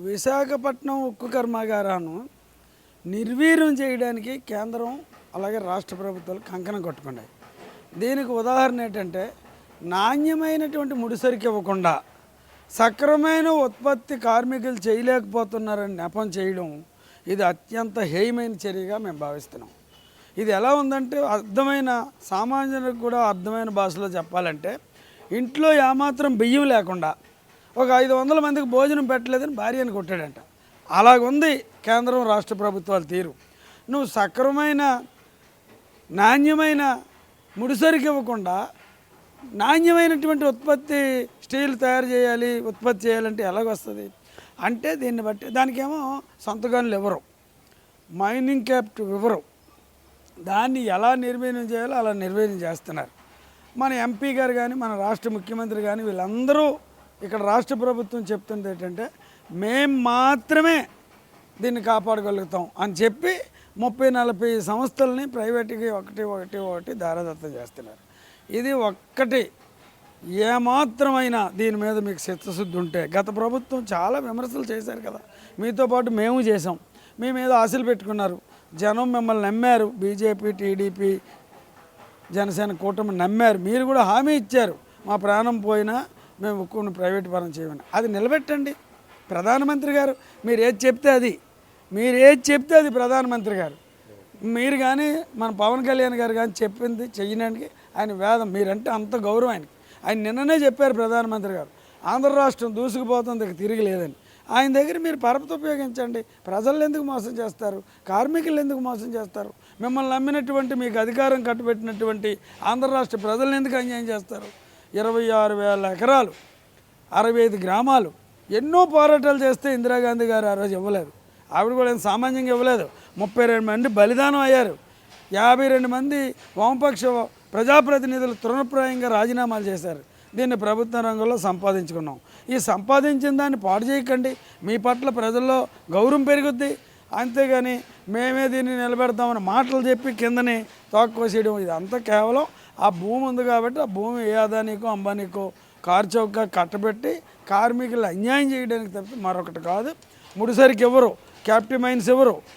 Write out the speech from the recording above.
విశాఖపట్నం ఉక్కు కర్మాగారాన్ని నిర్వీర్యం చేయడానికి కేంద్రం అలాగే రాష్ట్ర ప్రభుత్వాలు కంకణం కట్టుకున్నాయి. దీనికి ఉదాహరణ ఏంటంటే నాణ్యమైనటువంటి ముడిసరికి ఇవ్వకుండా సక్రమైన ఉత్పత్తి కార్మికులు చేయలేకపోతున్నారని నెపం చేయడం ఇది అత్యంత హేయమైన చర్యగా మేము భావిస్తున్నాం. ఇది ఎలా ఉందంటే అర్థమైన సామాన్యులకు కూడా అర్థమైన భాషలో చెప్పాలంటే ఇంట్లో ఏమాత్రం బియ్యం లేకుండా ఒక 500 మందికి భోజనం పెట్టలేదని భార్యను కొట్టాడంట. అలాగుంది కేంద్రం రాష్ట్ర ప్రభుత్వాల తీరు. నువ్వు సక్రమైన నాణ్యమైన ముడిసరికి ఇవ్వకుండా నాణ్యమైనటువంటి ఉత్పత్తి స్టీల్ తయారు చేయాలి, ఉత్పత్తి చేయాలంటే ఎలాగొస్తుంది అంటే దీన్ని బట్టి దానికేమో సొంతగానులు ఇవ్వరు, మైనింగ్ క్యాప్ట్ ఇవ్వరు. దాన్ని ఎలా నిర్వీర్యం చేయాలో అలా నిర్వీర్యం చేస్తున్నారు. మన ఎంపీ గారు కానీ మన రాష్ట్ర ముఖ్యమంత్రి కానీ వీళ్ళందరూ ఇక్కడ రాష్ట్ర ప్రభుత్వం చెప్తుంది ఏంటంటే మేము మాత్రమే దీన్ని కాపాడగలుగుతాం అని చెప్పి 30-40 సంస్థలని ప్రైవేట్కి ఒకటి దారాదత్తం చేస్తున్నారు. ఇది ఒక్కటి ఏమాత్రమైనా దీని మీద మీకు చిత్తశుద్ధి ఉంటే గత ప్రభుత్వం చాలా విమర్శలు చేశారు కదా, మీతో పాటు మేము చేసాం. మీ మీద ఆశలు పెట్టుకున్నారు, జనం మిమ్మల్ని నమ్మారు, బీజేపీ టీడీపీ జనసేన కూటమి నమ్మారు. మీరు కూడా హామీ ఇచ్చారు మా ప్రాణం పోయినా మేము ఉక్కుని ప్రైవేట్ పరం చేయమని. అది నిలబెట్టండి. ప్రధానమంత్రి గారు మీరు ఏది చెప్తే అది ప్రధానమంత్రి గారు. మీరు కానీ మన పవన్ కళ్యాణ్ గారు కానీ చెప్పింది చెయ్యడానికి ఆయన వేదం. మీరంటే అంత గౌరవం ఆయనకి. ఆయన నిన్ననే చెప్పారు ప్రధానమంత్రి గారు, ఆంధ్ర రాష్ట్రం దూసుకుపోతుంది తిరిగి లేదని. ఆయన దగ్గర మీరు పరపతి ఉపయోగించండి. ప్రజలు ఎందుకు మోసం చేస్తారు, కార్మికులు ఎందుకు మోసం చేస్తారు, మిమ్మల్ని నమ్మినటువంటి మీకు అధికారం కట్టుబెట్టినటువంటి ఆంధ్ర రాష్ట్ర ప్రజలను ఎందుకు అన్యాయం చేస్తారు? 26,000 ఎకరాలు, 65 గ్రామాలు, ఎన్నో పోరాటాలు చేస్తే ఇందిరాగాంధీ గారు ఆ రోజు ఇవ్వలేదు. ఆవిడ కూడా ఏం సామాన్యంగా ఇవ్వలేదు. 32 మంది బలిదానం అయ్యారు. 52 మంది వామపక్ష ప్రజాప్రతినిధులు తృణప్రాయంగా రాజీనామాలు చేశారు. దీన్ని ప్రభుత్వ రంగంలో సంపాదించుకున్నాం. ఈ సంపాదించిన దాన్ని పాడు చేయకండి. మీ పట్ల ప్రజల్లో గౌరవం పెరుగుద్ది. అంతేగాని మేమే దీన్ని నిలబెడతామని మాటలు చెప్పి కిందని తోక్కోసేయడం ఇదంతా కేవలం ఆ భూమి ఉంది కాబట్టి ఆ భూమి ఏ అదానికో అంబానీకో కార్చౌకగా కట్టబెట్టి కార్మికులు అన్యాయం చేయడానికి తప్పితే మరొకటి కాదు. ముడిసరికి ఎవరు, క్యాప్టివ్ మైన్స్ ఎవరు,